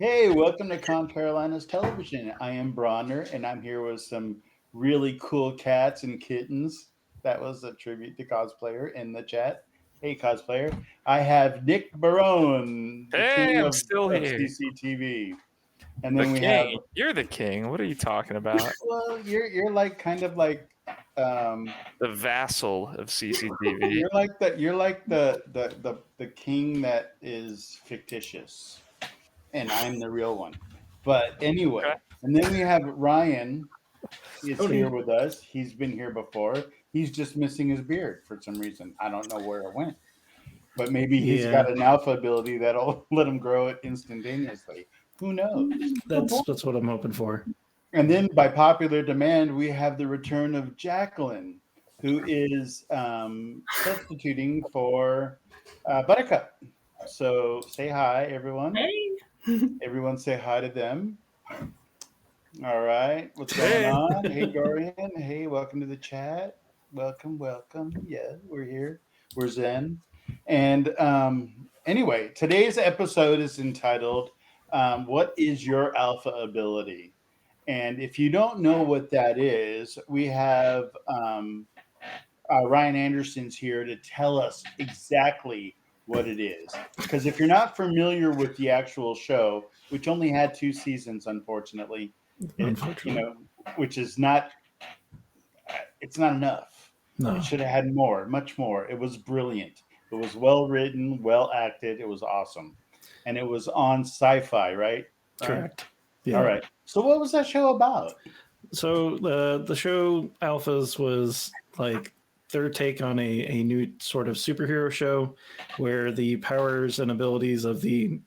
Hey, welcome to Con Carolina's Television. I am Bronner, and I'm here with some really cool cats and kittens. That was a tribute to cosplayer in the chat. Hey, cosplayer. I have Nick Barone, the Hey, king I'm of, still of here. CCTV. And The then we have, king. You're the king. What are you talking about? well, you're like kind of like The vassal of CCTV. you're like the king that is fictitious, and I'm the real one. But Okay. anyway, and then we have Ryan is here Howdy. with us. He's been here before. He's just missing his beard for some reason. I don't know where it went. But maybe he's Yeah, got an alpha ability that'll let him grow it instantaneously. Who knows? that's what I'm hoping for. And then by popular demand, we have the return of Jacqueline, who is substituting for Buttercup. So say hi, everyone. Hey. Everyone say hi to them. All right. What's going Hey. on? Hey, Dorian. Hey, welcome to the chat. Welcome. Yeah, we're here. We're Zen. And anyway, today's episode is entitled What is Your Alpha Ability? And if you don't know what that is, we have Ryan Anderson's here to tell us exactly what it is. Because if you're not familiar with the actual show, which only had 2 seasons, unfortunately, Unfortunately, which is not, it's not enough. no. It should have had more, much more. It was brilliant. It was well written, well acted. It was awesome. And it was on Sci-Fi, right? Correct. Yeah. All right. So what was that show about? So the show Alphas was like their take on a new sort of superhero show where the powers and abilities of the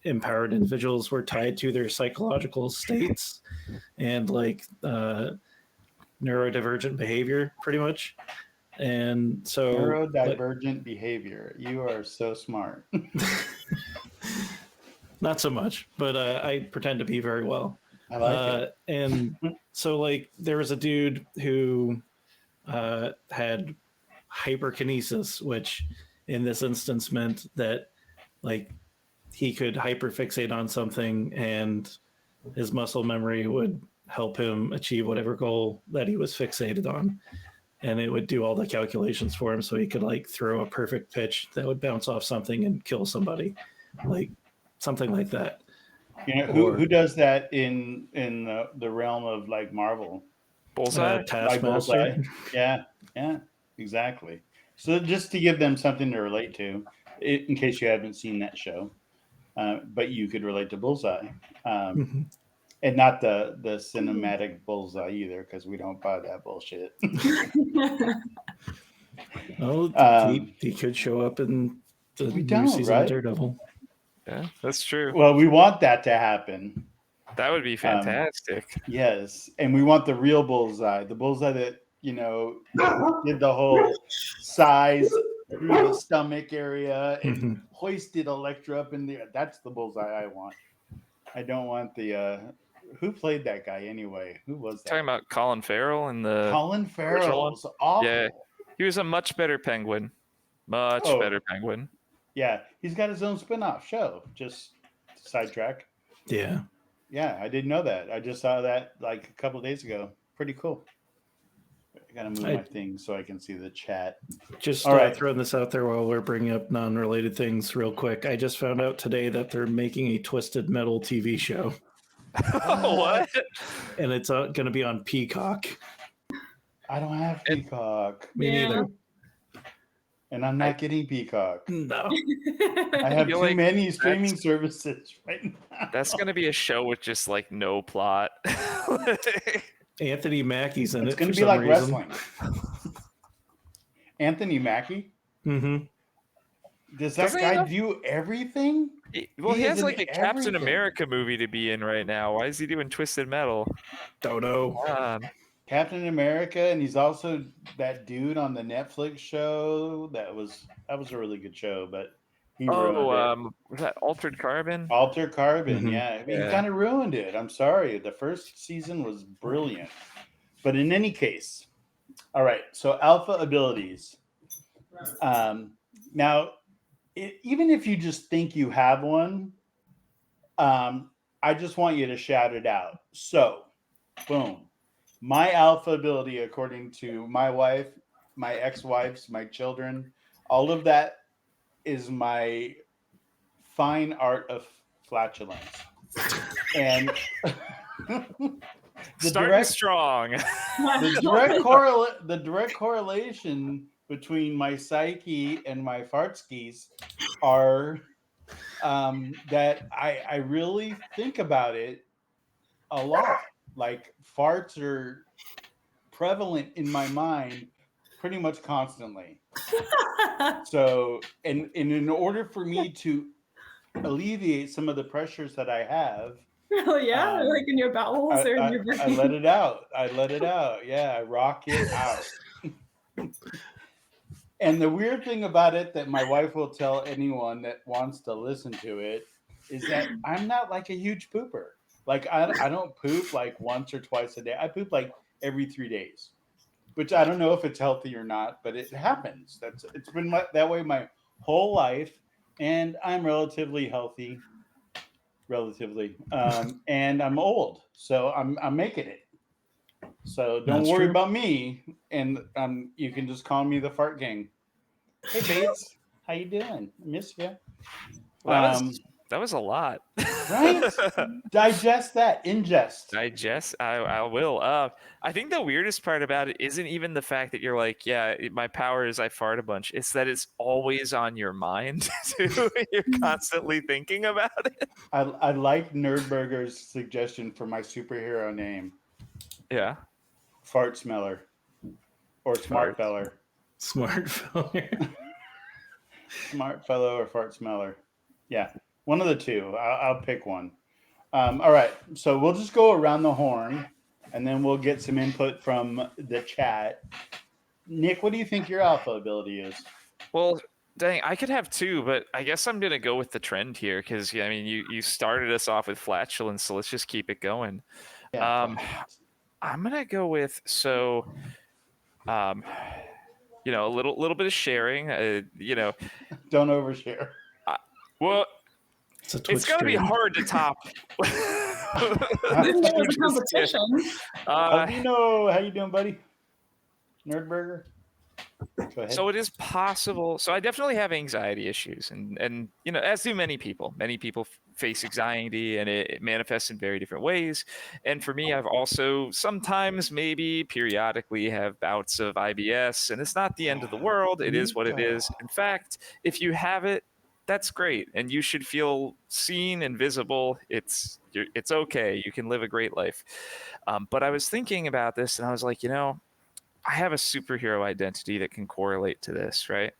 empowered individuals were tied to their psychological states and like neurodivergent behavior, pretty much. And so Neurodivergent behavior. You are so smart. not so much, but I pretend to be very well. I like it. And so, like, there was a dude who had hyperkinesis, which in this instance meant that, like, he could hyperfixate on something and his muscle memory would help him achieve whatever goal that he was fixated on. And it would do all the calculations for him so he could, like, throw a perfect pitch that would bounce off something and kill somebody. Like, something like that. You know who does that in the realm of like Marvel? Bullseye. Taskmaster. Like Bullseye. Yeah, exactly. So just to give them something to relate to, in case you haven't seen that show, but you could relate to Bullseye, and not the cinematic Bullseye either, because we don't buy that bullshit. Oh, he could show up in the new season of Daredevil. Yeah, that's true. Well, we want that to happen. That would be fantastic. Yes, and we want the real Bullseye, the Bullseye that did the whole size through the stomach area and hoisted Elektra up in there. That's the Bullseye I want. I don't want the who played that guy anyway? Who was that? Talking about Colin Farrell and the Colin Farrell was awful. Yeah, he was a much better Penguin. Much better Penguin. Yeah, he's got his own spin-off show. Just sidetrack. Yeah. Yeah, I didn't know that. I just saw that like a couple of days ago. Pretty cool. I gotta move my thing so I can see the chat. Just throwing this out there while we're bringing up non-related things real quick. I just found out today that they're making a Twisted Metal TV show. What? And it's going to be on Peacock. I don't have Peacock. Me neither. And I'm not getting Peacock. No. I have too many streaming services right now. That's going to be a show with just like no plot. Anthony Mackie's in it. It's going to be like wrestling. Anthony Mackie? Mm-hmm. Does that guy do everything? Well, he has like a Captain America movie to be in right now. Why is he doing Twisted Metal? Don't know. Captain America, and he's also that dude on the Netflix show. That was a really good show, but he ruined it. Was that Altered Carbon? Altered Carbon, yeah. He kind of ruined it. I'm sorry. The first season was brilliant. But in any case, all right. So alpha abilities. Now, even if you just think you have one, I just want you to shout it out. So, boom. My alpha ability, according to my wife, my ex-wives, my children, all of that is my fine art of flatulence. And the Starting strong. the direct correlation between my psyche and my fart skis are that I really think about it a lot. Like farts are prevalent in my mind pretty much constantly. So, and in order for me to alleviate some of the pressures that I have, Oh yeah, like in your bowels or in your brain. I let it out. I let it out. Yeah, I rock it out. And the weird thing about it that my wife will tell anyone that wants to listen to it is that I'm not like a huge pooper. Like I don't poop like once or twice a day. I poop like every 3 days, which I don't know if it's healthy or not, but it happens. It's been that way my whole life, and I'm relatively healthy, and I'm old, so I'm making it. So don't That's worry true. about me, and you can just call me the Fart Gang. Hey Bates, how you doing? I miss you. That was a lot. Right? Digest that. Ingest. Digest. I will. I think the weirdest part about it isn't even the fact that you're like, yeah, my power is I fart a bunch. It's that it's always on your mind too. You're constantly thinking about it. I like Nerdburger's suggestion for my superhero name. Yeah. Fart Smeller. Or Smart Fart. Feller. Smart feller. Smart Fellow or Fart Smeller. Yeah. One of the two. I'll pick one. All right. So we'll just go around the horn and then we'll get some input from the chat. Nick, what do you think your alpha ability is? Well, dang, I could have two, but I guess I'm gonna go with the trend here because I mean, you started us off with flatulence, so let's just keep it going. Yeah, I'm gonna go with a little bit of sharing. Don't overshare. Well, It's gonna be stream. hard to top. Didn't know it was a competition. How you doing, buddy? Nerdburger. Go ahead. So it is possible. So I definitely have anxiety issues, and as do many people. Many people face anxiety, and it manifests in very different ways. And for me, I've also sometimes, maybe periodically, have bouts of IBS, and it's not the end of the world. It is what it is. In fact, if you have it, that's great, and you should feel seen and visible. It's okay. You can live a great life. But I was thinking about this, and I was like, I have a superhero identity that can correlate to this, right?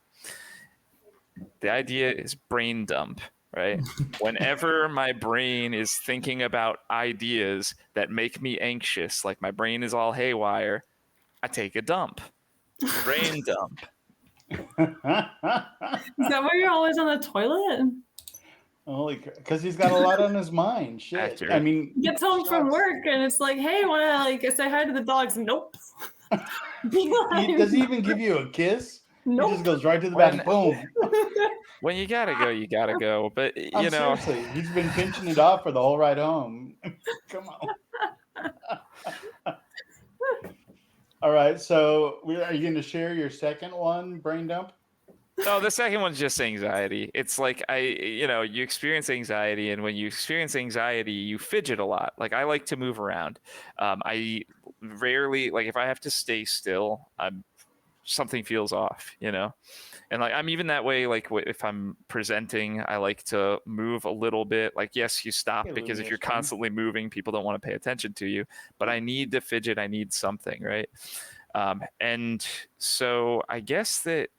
The idea is brain dump, right? Whenever my brain is thinking about ideas that make me anxious, like my brain is all haywire, I take a dump. Brain dump. Is that why you're always on the toilet? Holy, because he's got a lot on his mind. Shit. Accurate. I mean, He gets home from work and it's like, hey, want to say hi to the dogs? Nope. Does he even give you a kiss? Nope. He just goes right to the bathroom. Boom. When you gotta go, you gotta go. But seriously, he's been pinching it off for the whole ride home. Come on. All right, so are you going to share your second one, brain dump? No, the second one's just anxiety. It's like you experience anxiety, and when you experience anxiety, you fidget a lot. Like I like to move around. I rarely, like if I have to stay still, something feels off, And like I'm even that way. Like if I'm presenting, I like to move a little bit. Like yes, you stop because if you're constantly moving, people don't want to pay attention to you. But I need to fidget. I need something, right? And so I guess that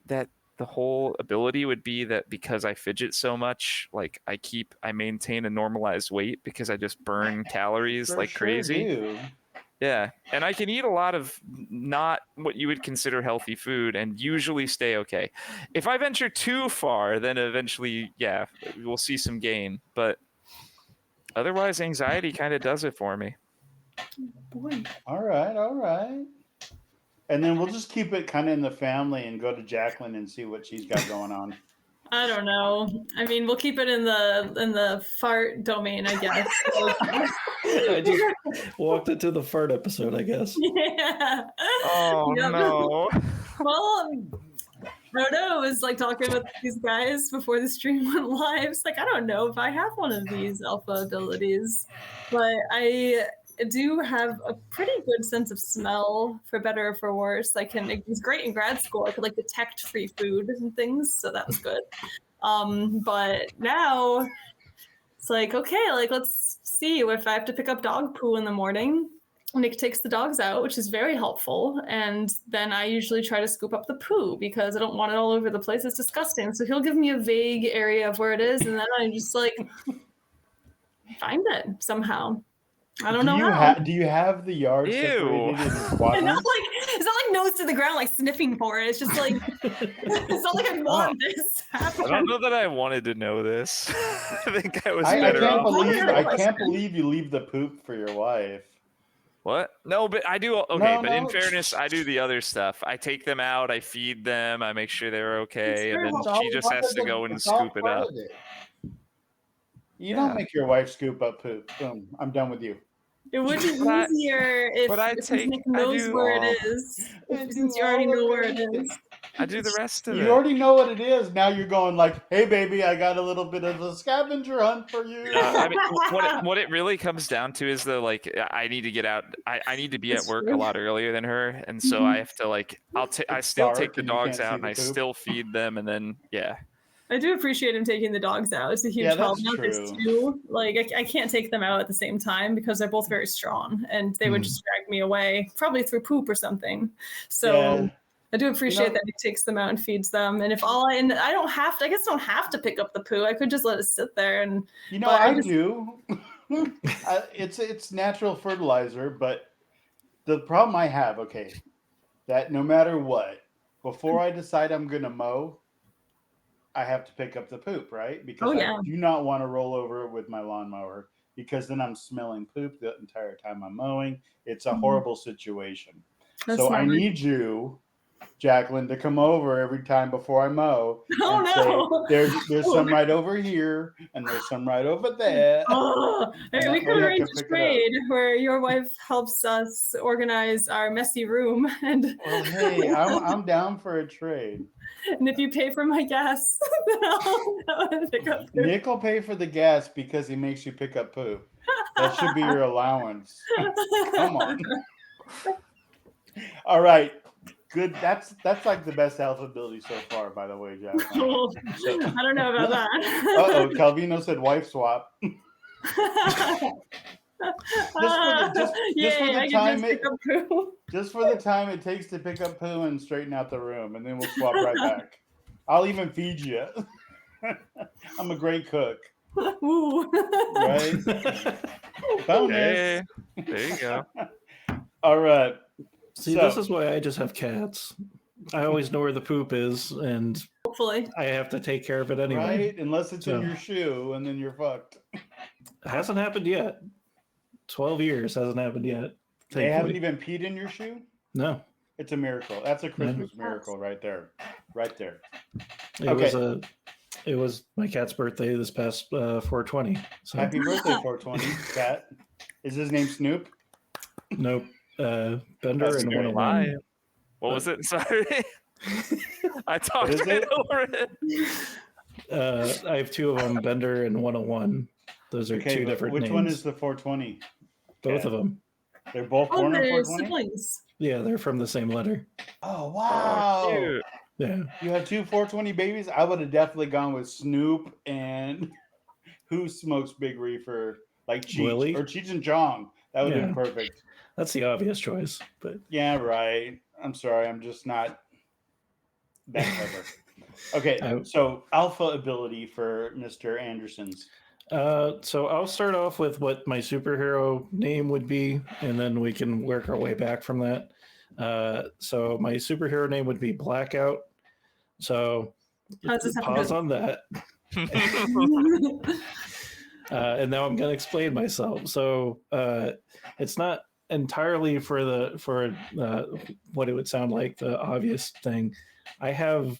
the whole ability would be that because I fidget so much, like I maintain a normalized weight because I just burn calories like crazy. Do. Yeah. And I can eat a lot of not what you would consider healthy food and usually stay okay. If I venture too far, then eventually, yeah, we'll see some gain. But otherwise, anxiety kind of does it for me. Boy. All right. And then we'll just keep it kind of in the family and go to Jacqueline and see what she's got going on. I don't know. I mean, we'll keep it in the fart domain, I guess. I just walked into the fart episode, I guess. Yeah. Oh Yep. no. Well, Roto was like talking with these guys before the stream went live. It's like, I don't know if I have one of these alpha abilities, but I do have a pretty good sense of smell, for better or for worse. It was great in grad school. I could like detect free food and things, so that was good. But now it's like, okay, like let's see if I have to pick up dog poo in the morning. Nick takes the dogs out, which is very helpful. And then I usually try to scoop up the poo because I don't want it all over the place. It's disgusting. So he'll give me a vague area of where it is. And then I just like find it somehow. I don't know how. Do you have the yard Ew. separated in It's quadrants? not like nose to the ground, like sniffing for it. It's just like, it's not like I want this I happen. don't know that I wanted to know this. I think I was I better can't off. believe you leave the poop for your wife. What? No, but I do. Okay, No, but in no. fairness, I do the other stuff. I take them out, I feed them, I make sure they're okay, and then It's all she just part has of to the- go and it's all scoop it part up. of it. You Yeah. don't make your wife scoop up poop. Boom. I'm done with you. It would be But I- easier if but I since take- Nick I knows do where all- it is. I do Since you already all know of where it it. is. I do the rest of You it. already know what it is. Now you're going like, "Hey, baby, I got a little bit of a scavenger hunt for you." I mean, what it really comes down to is I need to get out. I need to be at It's work true. a lot earlier than her, and so I have to I still Dark take the and you dogs can't see out and the I poop. still feed them, and then yeah. I do appreciate him taking the dogs out. It's a huge Yeah, help. that's Now there's true. two. Like I can't take them out at the same time because they're both very strong, and they would just drag me away, probably through poop or something. So Yeah. I do appreciate know- that he takes them out and feeds them. And I don't have to. I guess I don't have to pick up the poo. I could just let it sit there. And You know, but I I just- do. It's natural fertilizer, but the problem I have, okay, that no matter what, before I decide I'm gonna mow, I have to pick up the poop, right? Because Oh, yeah. I do not want to roll over with my lawnmower because then I'm smelling poop the entire time I'm mowing. It's a Mhm. horrible situation. That's So I smart. need you, Jacqueline, to come over every time before I mow Oh, and no. say, there's some right over here and there's some right over there. Oh, And we that could way I arrange can a pick it up. trade where your wife helps us organize our messy room, and Well, hey, I'm down for a trade. if you pay for my gas, then I'll pick up poop. Nick will pay for the gas because he makes you pick up poop. That should be your allowance. Come on. All right. Good. That's like the best alpha ability so far, by the way, Jack. Oh, I don't know about that. Uh-oh, Calvino said wife swap. Yay, I can just pick up poo. Just for the time it takes to pick up poo and straighten out the room, and then we'll swap right back. I'll even feed you. I'm a great cook. Ooh. Right? Bonus. Hey, there you go. All right. See, So- this is why I just have cats. I always know where the poop is, and Hopefully. I have to take care of it anyway. Right? Unless it's in So- your shoe, and then you're fucked. It hasn't happened yet. 12 years hasn't happened yet. They haven't thankfully. even peed in your shoe? No, It's a miracle. That's a Christmas miracle right there. Right there. it was my cat's birthday this past 420. So Happy birthday, 420, cat. Is his name Snoop? nope. Bender That's and very 101. Lie. What was it? Sorry. I talked is right it? over it. I have two of them, Bender and 101. Those are two but different which names. one is the 420? Both cat? of them. They're both Oh, born on they're 420? siblings. Yeah, they're from the same letter. Oh, wow. Cute. Yeah. You have two 420 babies? I would have definitely gone with Snoop and who smokes Big Reefer? Like Cheech. Willie? Or Cheech and Chong. That would have Yeah. been perfect. That's the obvious choice, but Yeah, right. I'm sorry. I'm just not that clever. Okay, so alpha ability for Mr. Anderson's. so I'll start off with what my superhero name would be, and then we can work our way back from that. So my superhero name would be Blackout. So How does this happen? pause on that. And now I'm going to explain myself. So it's not entirely for what it would sound like the obvious thing. I have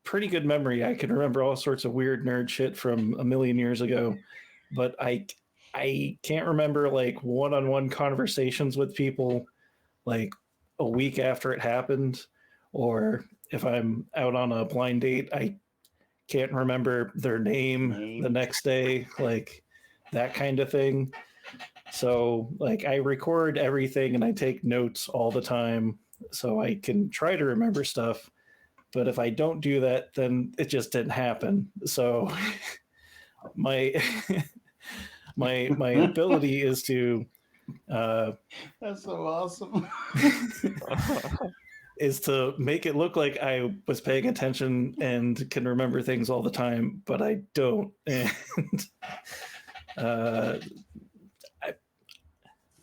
pretty good memory. I can remember all sorts of weird nerd shit from a million years ago, but I can't remember like one-on-one conversations with people like a week after it happened, or if I'm out on a blind date, I can't remember their name the next day, like that kind of thing. So like I record everything and I take notes all the time so I can try to remember stuff. But if I don't do that, then it just didn't happen. So my my ability is to That's so awesome. is to make it look like I was paying attention and can remember things all the time, but I don't. And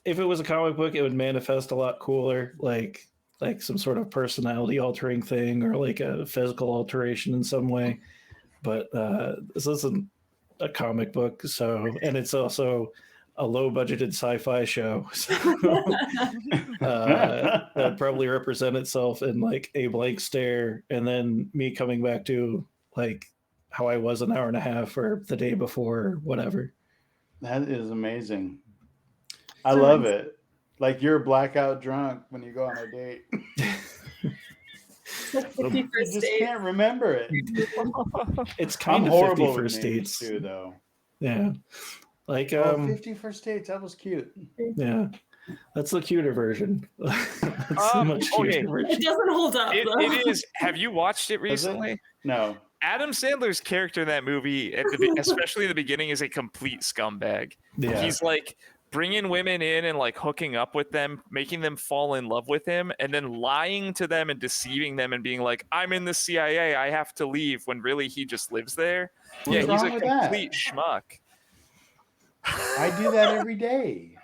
if it was a comic book, it would manifest a lot cooler, like some sort of personality altering thing or like a physical alteration in some way. But this isn't a comic book, so, and it's also a low budgeted sci-fi show, so that probably represent itself in like a blank stare and then me coming back to like how I was an hour and a half or the day before or whatever. That is amazing. I love it. Like you're blackout drunk when you go on a date. You just can't remember it. It's kind of 50 first dates too, though. Yeah. Like 50 first dates, that was cute. Yeah. That's the cuter version. That's a much cuter version. It doesn't hold up. It is. Have you watched it recently? No. Adam Sandler's character in that movie, especially in the beginning, is a complete scumbag. Yeah. He's like bringing women in and like hooking up with them, making them fall in love with him, and then lying to them and deceiving them and being like, I'm in the CIA, I have to leave, when really he just lives there. What's he's a wrong with complete schmuck. I do that every day.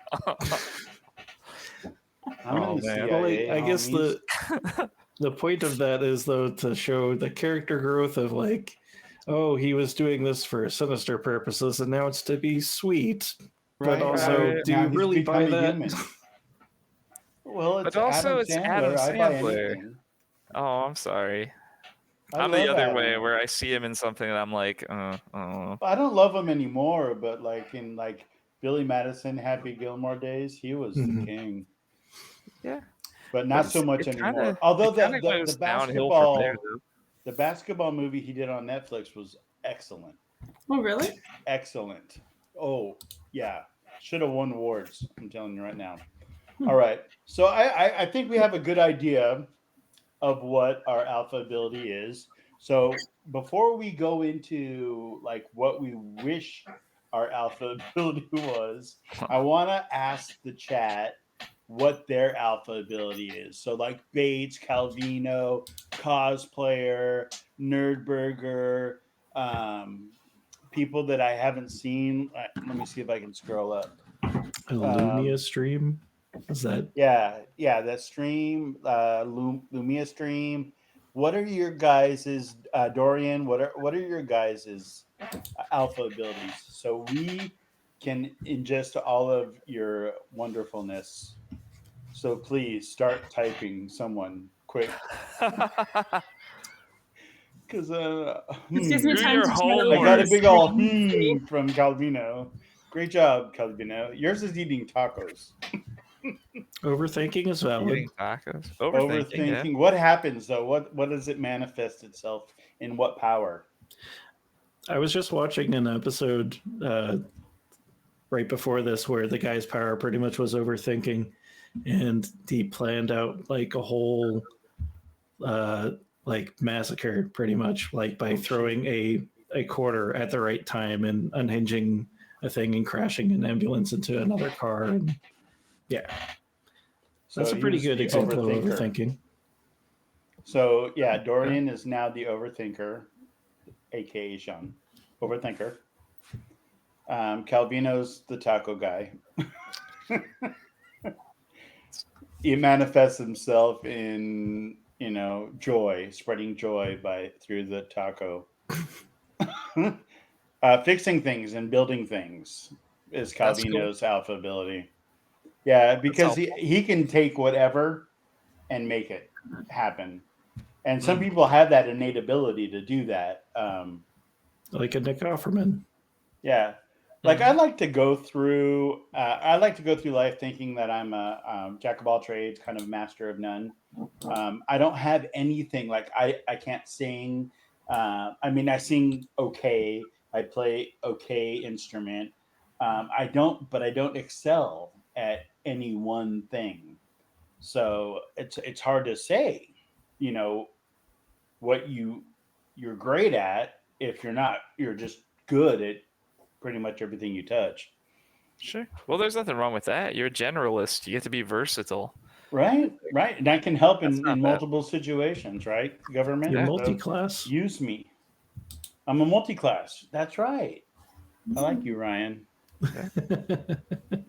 I'm in the CIA. Well, like, I guess the point of that is though to show the character growth of like, oh, he was doing this for sinister purposes and now it's to be sweet. But also, do you really buy that? Well, it's Adam Sandler. Oh, I'm sorry. I'm the other way, where I see him in something and I'm like, I don't love him anymore, but like in like Billy Madison, Happy Gilmore days, he was the king. Yeah. But not so much anymore. Although the basketball movie he did on Netflix was excellent. Oh, really? Excellent. Oh, yeah. Should have won awards. I'm telling you right now. All right. So I think we have a good idea of what our alpha ability is. So before we go into like what we wish our alpha ability was, I want to ask the chat what their alpha ability is. So like Bates, Calvino, Cosplayer, Nerdburger, people that I haven't seen. Let me see if I can scroll up. Lumia stream? Is that? Yeah, that stream, Lumia stream. What are your guys's Dorian? What are your guys's alpha abilities? So we can ingest all of your wonderfulness. So please start typing, someone quick. Because I got a big old from Calvino. Great job, Calvino. Yours is eating tacos. Overthinking is valid. Eating tacos. Overthinking. Yeah. What happens though? What does it manifest itself in? What power? I was just watching an episode right before this where the guy's power pretty much was overthinking, and he planned out like a whole like massacre pretty much, like by throwing a quarter at the right time and unhinging a thing and crashing an ambulance into another car. And yeah, that's a pretty good example of overthinking. So yeah, Dorian is now the overthinker, aka Sean, overthinker. Calvino's the taco guy. He manifests himself in joy, spreading joy through the taco. Fixing things and building things is Calvino's alpha ability. Yeah, because he can take whatever and make it happen. And some people have that innate ability to do that. Like a Nick Offerman. Yeah. Like I like to go through life thinking that I'm a jack of all trades, kind of master of none. I don't have anything like I can't sing. I mean, I sing okay. I play okay instrument. I don't excel at any one thing. So it's hard to say, you know, what you're great at if you're just good at pretty much everything you touch. Sure. Well, there's nothing wrong with that. You're a generalist. You get to be versatile. Right. And I can help That's in not bad. multiple situations, right? Government. You're Yeah. multi-class. Use me. I'm a multi-class. That's right. I like you, Ryan.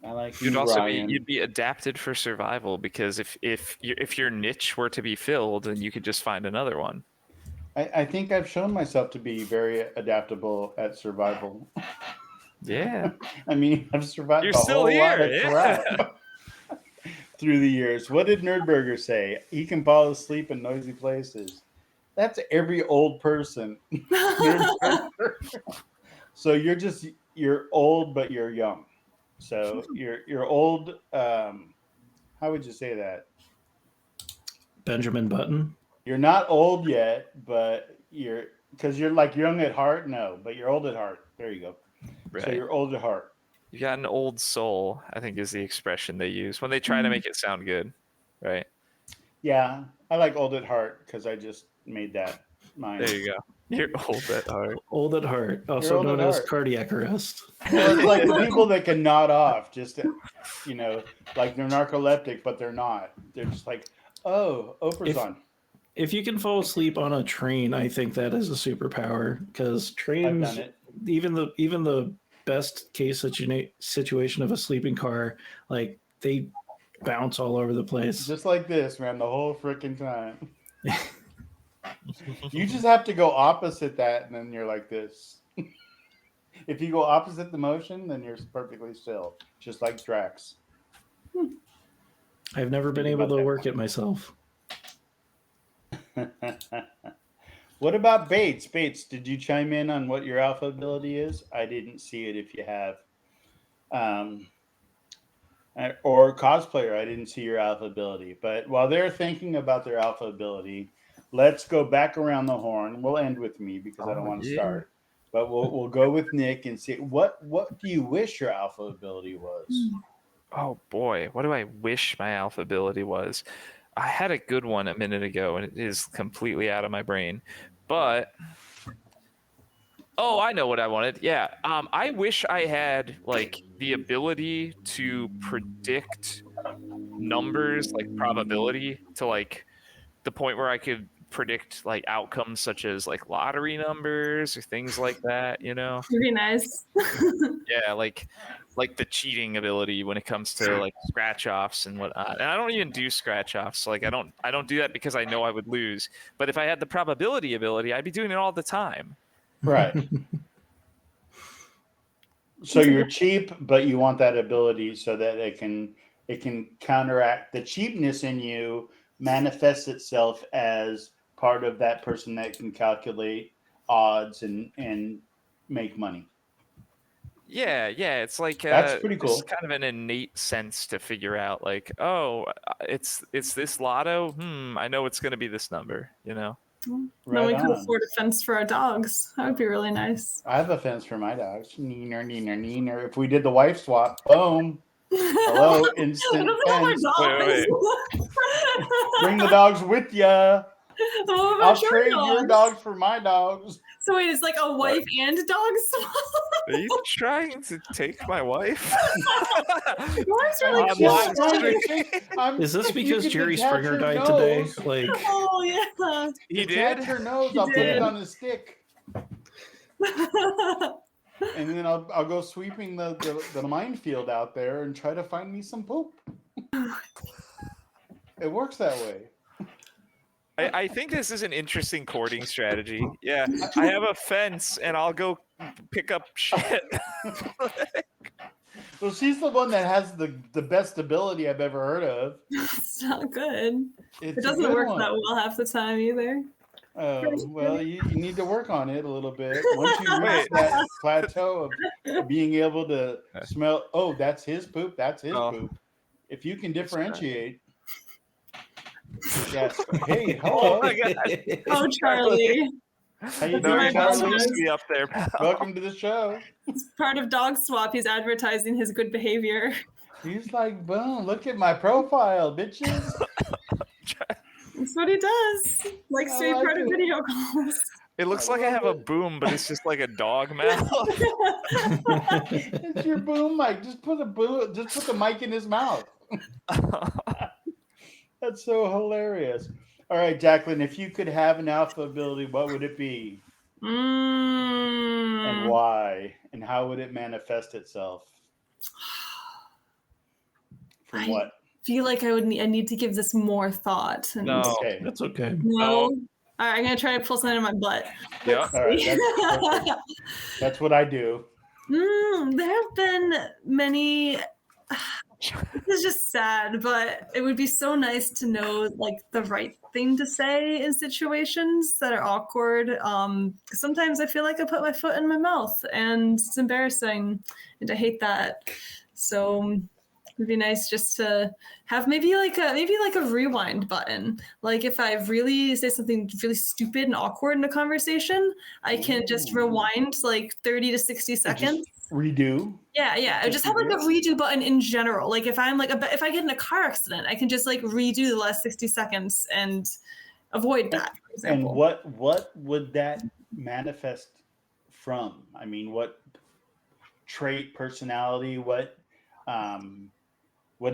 I like You'd you, also Ryan. you'd be adapted for survival because if your niche were to be filled, then you could just find another one. I think I've shown myself to be very adaptable at survival. Yeah. I mean, I've survived You're a still whole lot here, of crap through the years. What did Nerdburger say? He can fall asleep in noisy places. That's every old person. So you're old, but you're young. So you're old. How would you say that? Benjamin Button. You're not old yet, but because you're like young at heart. No, but you're old at heart. There you go. Right. So you're old at heart. You got an old soul, I think is the expression they use when they try to make it sound good. Right. Yeah, I like old at heart because I just made that mine. There you go. You're old at heart. Old at heart, also old known at as heart. cardiac arrest. Well, it's like the people that can nod off, just like they're narcoleptic, but they're not. They're just like, oh, Oprah's on. If you can fall asleep on a train, I think that is a superpower because I've trains, done it. even the best case situation of a sleeping car, like they bounce all over the place. Just like this, man, the whole freaking time. You just have to go opposite that, and then you're like this. If you go opposite the motion, then you're perfectly still, just like Drax. I've never been able to work it myself. What about Bates? Bates, did you chime in on what your alpha ability is? I didn't see it if you have. Or cosplayer, I didn't see your alpha ability. But while they're thinking about their alpha ability, let's go back around the horn. We'll end with me because I don't want to start. But we'll go with Nick and see what do you wish your alpha ability was? Oh boy, what do I wish my alpha ability was? I had a good one a minute ago, and it is completely out of my brain. But I know what I wanted. Yeah, I wish I had like the ability to predict numbers, like probability, to like the point where I could predict like outcomes such as like lottery numbers or things like that. You know, Would be nice. yeah, like the cheating ability when it comes to like scratch offs and whatnot. And I don't even do scratch offs. Like I don't do that because I know I would lose. But if I had the probability ability, I'd be doing it all the time. Right. So you're cheap, but you want that ability so that it can counteract the cheapness in you, manifests itself as part of that person that can calculate odds and make money. Yeah, it's like That's pretty cool. It's kind of an innate sense to figure out, like, oh, it's this lotto. I know it's going to be this number. You know. Right Then we could on. afford a fence for our dogs. That would be really nice. I have a fence for my dogs. Neener, neener, neener. If we did the wife swap, boom. Hello, instant fence. Wait. Bring the dogs with ya. I'll your trade dogs? your dogs for my dogs. So wait, it's like a wife and dog swap? Are you trying to take my wife? Dogs are like I'm Is this if you because could Jerry detach Springer her died nose- today? Like, Oh yeah. He detach did. her nose. I'll put it on a stick, and then I'll go sweeping the minefield out there and try to find me some poop. It works that way. I think this is an interesting courting strategy. Yeah, I have a fence, and I'll go pick up shit. Well, she's the one that has the best ability I've ever heard of. It's not good. It's It a doesn't good work one. that well half the time either. Well, you need to work on it a little bit. Once you reach Wait. that plateau of being able to smell, oh, that's his poop, that's his Oh. poop. If you can differentiate, yes. Hey, Oh hello. my God. Oh, Charlie. How you No, doing, you're not Charlie? supposed to be up there, pal. Welcome to the show. It's part of Dog Swap. He's advertising his good behavior. He's like, boom, look at my profile, bitches. That's what he does. Likes to be I like part of it. video calls. It looks I like I love have a it. boom, but it's just like a dog mouth. It's your boom mic. Just put the mic in his mouth. That's so hilarious. All right, Jacqueline, if you could have an alpha ability, what would it be? And why? And how would it manifest itself? From what? I feel like I need to give this more thought. And No. Okay. That's okay. No. All right, I'm gonna try to pull something in my butt. Yeah. All right. That's perfect. That's what I do. There have been many. This is just sad, but it would be so nice to know like the right thing to say in situations that are awkward. Sometimes I feel like I put my foot in my mouth, and it's embarrassing, and I hate that. So it'd be nice just to have maybe like a rewind button. Like if I really say something really stupid and awkward in a conversation, I can just rewind like 30 to 60 seconds. Just redo. Yeah. I just have like a redo button in general. Like if I'm like if I get in a car accident, I can just like redo the last 60 seconds and avoid that, for And example. what would that manifest from? I mean, what trait, personality, what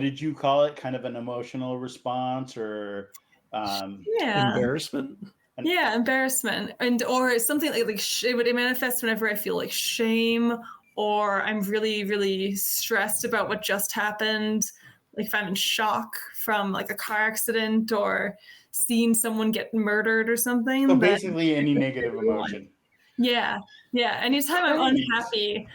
did you call it? Kind of an emotional response or Embarrassment. Yeah, embarrassment, and or something like it would manifest whenever I feel like shame, or I'm really, really stressed about what just happened. Like if I'm in shock from like a car accident or seeing someone get murdered or something. So then- basically any negative emotion. Yeah. Anytime I'm unhappy,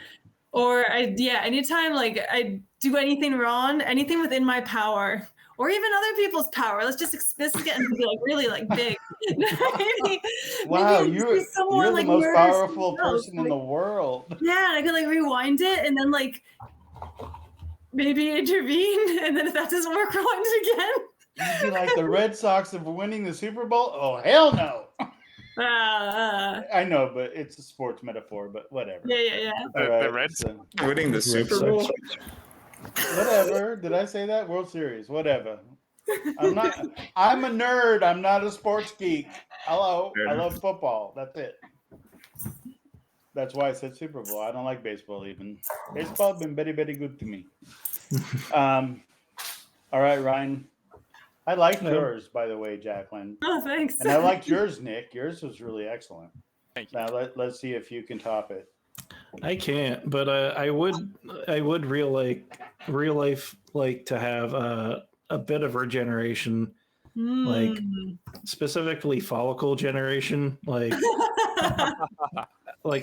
or anytime like I do anything wrong, anything within my power, or even other people's power. Let's just get into like really like big. Wow, maybe you're the most murder powerful someone else. person in the world. Yeah, and I could like rewind it and then like maybe intervene, and then if that doesn't work, rewind it again. You'd be like the Red Sox of winning the Super Bowl? Oh, hell no. I know, but it's a sports metaphor, but whatever. Yeah. All right, the Reds so, Winning the Super Bowl? whatever. Did I say that? World Series, whatever. I'm a nerd. I'm not a sports geek. Hello. I love football. That's it. That's why I said Super Bowl. I don't like baseball even. Baseball has been very, very good to me. All right, Ryan. I liked yours, by the way, Jacqueline. Oh, thanks. And I liked yours, Nick. Yours was really excellent. Thank you. Now let's see if you can top it. I can't, but I would real life like to have a bit of regeneration, like specifically follicle generation. Like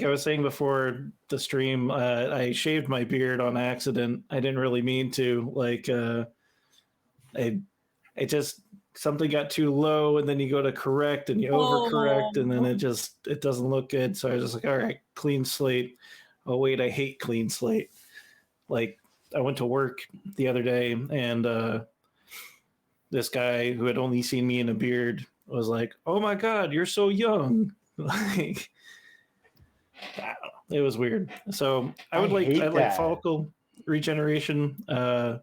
I was saying before the stream, I shaved my beard on accident. I didn't really mean to. Like I just something got too low, and then you go to correct and you overcorrect, and then it doesn't look good. So I was just like, all right, clean slate. Oh wait, I hate clean slate. Like I went to work the other day, and this guy who had only seen me in a beard was like, "Oh my god, you're so young!" Like I don't know. It was weird. So I like follicle regeneration. I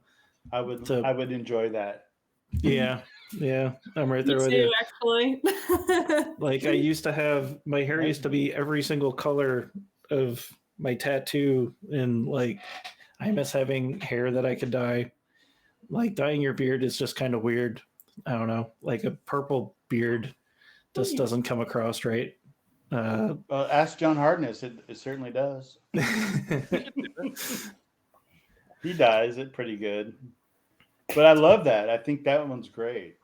would enjoy that. Yeah, I'm right there Me with too, you. actually. Like I used to have my hair used to be every single color of my tattoo, and like I miss having hair that I could dye. Like dyeing your beard is just kind of weird. I don't know. Like a purple beard just doesn't come across right. Well, ask John Hardness. It certainly does. He dyes it pretty good. But I love that. I think that one's great.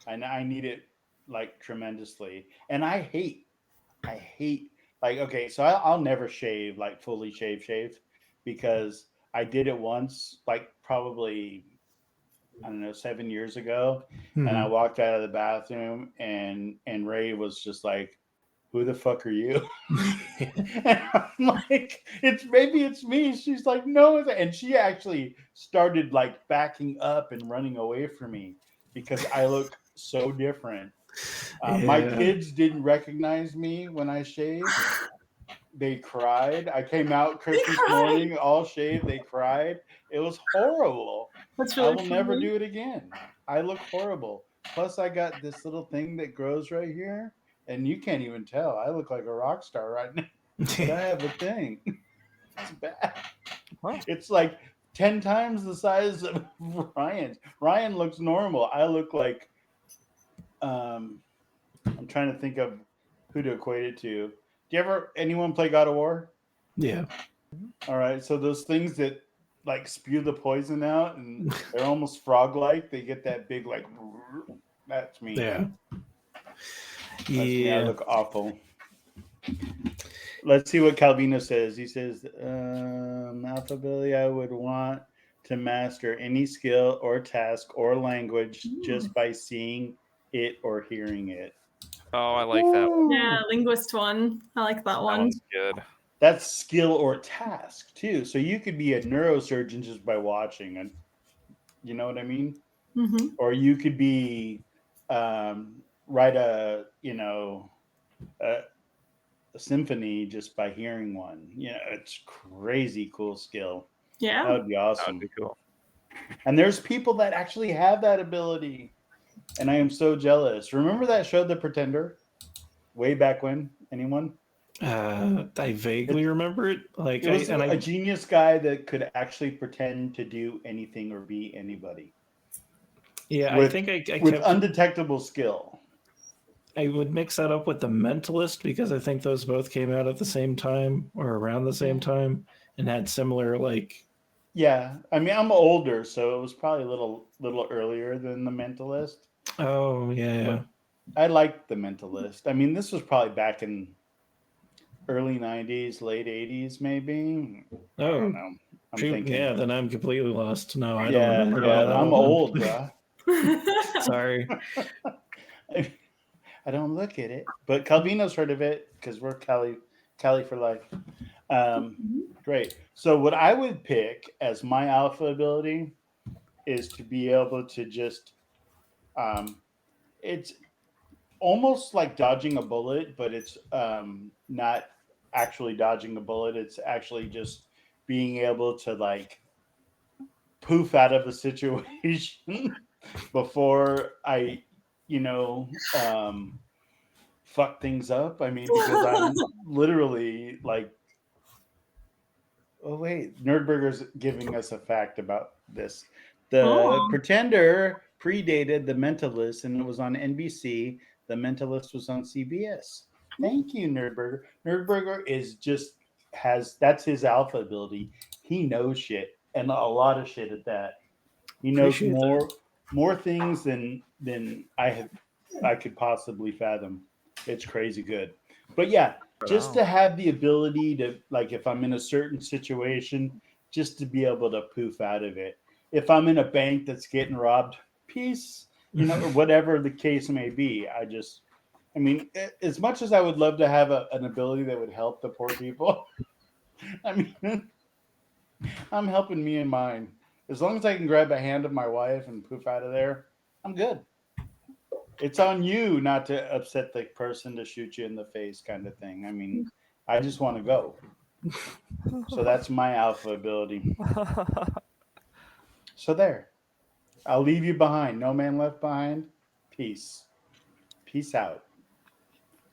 I need it like tremendously. And I hate like, okay, so I'll never shave, like fully shave because I did it once, like probably, I don't know, 7 years ago, and I walked out of the bathroom, and Ray was just like, "Who the fuck are you?" And I'm like, it's me. She's like, "No," and she actually started like backing up and running away from me because I look so different. My Yeah. kids didn't recognize me when I shaved. They cried. I came out Christmas morning all shaved. They cried. It was horrible. That's I really will never funny. do it again. I look horrible. Plus, I got this little thing that grows right here, and you can't even tell. I look like a rock star right now, but I have a thing. It's bad. Huh. It's like 10 times the size of Ryan's. Ryan looks normal. I look like, I'm trying to think of who to equate it to. Do you ever, anyone play God of War? Yeah. All right, so those things that like spew the poison out and they're almost frog-like. They get that big like. That's me. Yeah. That's me. I Yeah. look awful. Let's see what Calvino says. He says, "Alphabet, I would want to master any skill or task or language just by seeing it or hearing it." Oh, I like that one. Yeah, linguist one. I like that That one. one's good. That's skill or task too. So you could be a neurosurgeon just by watching, and you know what I mean. Mm-hmm. Or you could be write a a symphony just by hearing one. It's crazy cool skill. Yeah. That would be That awesome. would be cool. And there's people that actually have that ability, and I am so jealous. Remember that show, The Pretender, way back when? Anyone? I vaguely remember it. Like, It was and a genius guy that could actually pretend to do anything or be anybody. Yeah, with, I think I with kept. undetectable skill. I would mix that up with The Mentalist because I think those both came out at the same time or around the same time and had similar like. Yeah, I mean, I'm older, so it was probably a little earlier than The Mentalist. Oh yeah. I liked The Mentalist. I mean, this was probably back in early 90s, late 80s, maybe. I Oh, don't know. I'm shoot, thinking. yeah. Then I'm completely lost. No, I Yeah, don't remember yeah. that. I'm old, bruh. Sorry. I don't look at it, but Calvino's heard of it because we're Cali for life. Great. So what I would pick as my alpha ability is to be able to just, it's almost like dodging a bullet, but it's not actually dodging a bullet. It's actually just being able to like poof out of a situation before I, fuck things up. I mean, because I'm literally like, oh wait, Nerdburger's giving us a fact about this. The Oh. Pretender predated The Mentalist, and it was on NBC. The Mentalist was on CBS. Thank you, Nerdburger. Nerdburger that's his alpha ability. He knows shit, and a lot of shit at that. He knows Appreciate more things than I could possibly fathom. It's crazy good. But yeah, just to have the ability to, like, if I'm in a certain situation, just to be able to poof out of it. If I'm in a bank that's getting robbed, peace, or whatever the case may be. I mean, as much as I would love to have an ability that would help the poor people, I mean, I'm helping me and mine. As long as I can grab a hand of my wife and poof out of there, I'm good. It's on you not to upset the person to shoot you in the face, kind of thing. I mean, I just want to go. So that's my alpha ability. So there. I'll leave you behind. No man left behind. Peace. Peace out.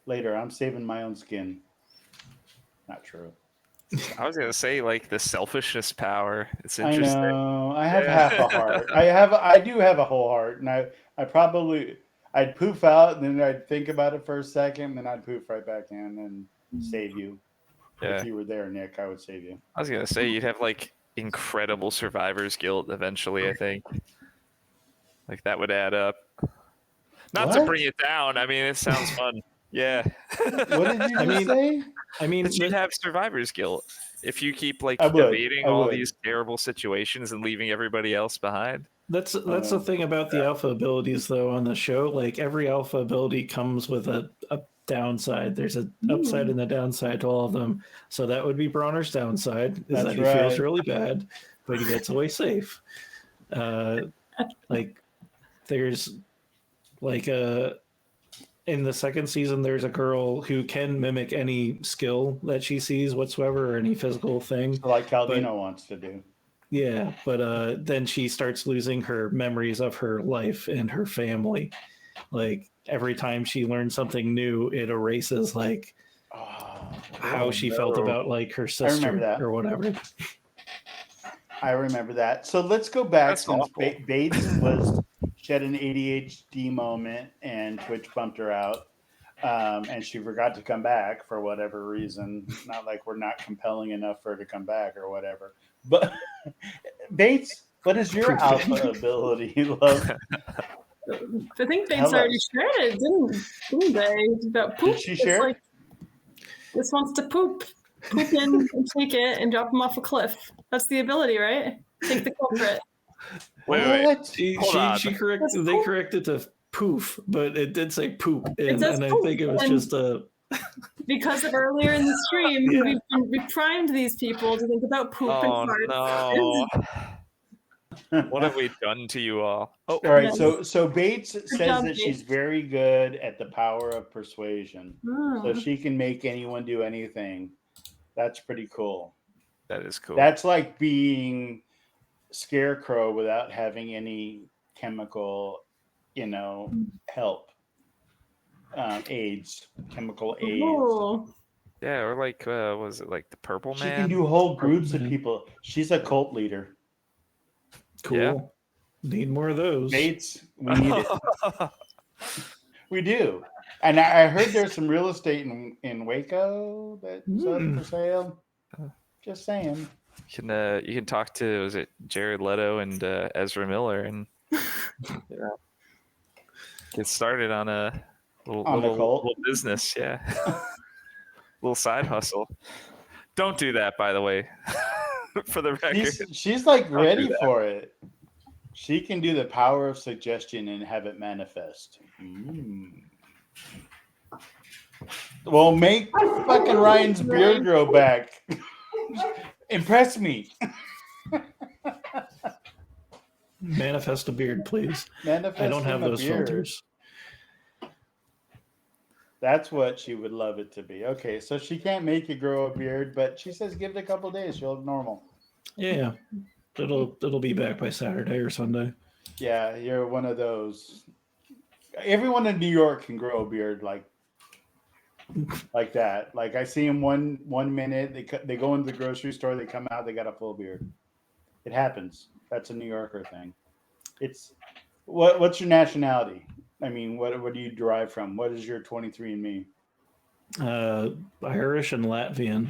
Later, I'm saving my own skin. Not true. I was gonna say like the selfishness power. It's I interesting. know. I have Yeah. half a heart. I do have a whole heart, and I'd poof out, and then I'd think about it for a second, and then I'd poof right back in and save you. Yeah. If you were there, Nick, I would save you. I was gonna say you'd have like incredible survivor's guilt eventually. I think like that would add up. Not to What? bring it down. I mean, it sounds fun. Yeah. What did you just say? I mean, But you'd have survivor's guilt. if you keep like I would. evading I all would. these terrible situations and leaving everybody else behind. That's the thing about the alpha abilities, though, on the show. Like every alpha ability comes with a downside. There's an upside and a downside to all of them. So that would be Bronner's downside, is That's that he feels right. really bad, but he gets away safe. Like there's like in the second season, there's a girl who can mimic any skill that she sees whatsoever, or any physical thing. Like Calvino wants to do. Yeah, but then she starts losing her memories of her life and her family. Like every time she learns something new, it erases like how she felt about like her sister that. or whatever. I remember that. So let's go back That's since awful. Bates she had an ADHD moment and Twitch bumped her out. And she forgot to come back for whatever reason. Not like we're not compelling enough for her to come back or whatever. But Bates, what is your alpha ability, love? I think Bates Tell already us. shared it, didn't they? It's about poop. Did she It's share? like, this wants to poop in and take it and drop him off a cliff. That's the ability, right? Take the culprit. Wait. What? They corrected to poof, but it did say poop, and does I poop, think it was and- just a. Because of earlier in the stream, Yeah. we primed these people to think about poop Oh and farts. no! What have we done to you all? Oh, All right, Yes. so Bates says job, that she's Bates. very good at the power of persuasion. Hmm. So she can make anyone do anything. That's pretty cool. that is cool. That's like being Scarecrow without having any chemical, help. AIDS, chemical AIDS. Oh. Yeah, or like, was it like the Purple She Man? can do whole groups of Man. people. She's a cult leader. Cool. Yeah. Need more of those. Bates, we need it. We do. And I heard there's some real estate in Waco that's up for sale. Just saying. You can talk to, was it Jared Leto and Ezra Miller, and get started on a little business, yeah. Little side hustle. Don't do that, by the way. For the record. She's like do ready that. for it. She can do the power of suggestion and have it manifest. Well, make fucking Ryan's beard grow back. Impress me. Manifest a beard, please. Manifest I don't have him a those beard. filters. That's what she would love it to be. Okay, so she can't make you grow a beard, but she says give it a couple days, she'll look normal. Yeah, it'll be back by Saturday or Sunday. Yeah, you're one of those. Everyone in New York can grow a beard like that. Like I see them one minute, they go into the grocery store, they come out, they got a full beard. It happens. That's a New Yorker thing. It's what's your nationality? I mean, what do you derive from? What is your 23andMe? Irish and Latvian.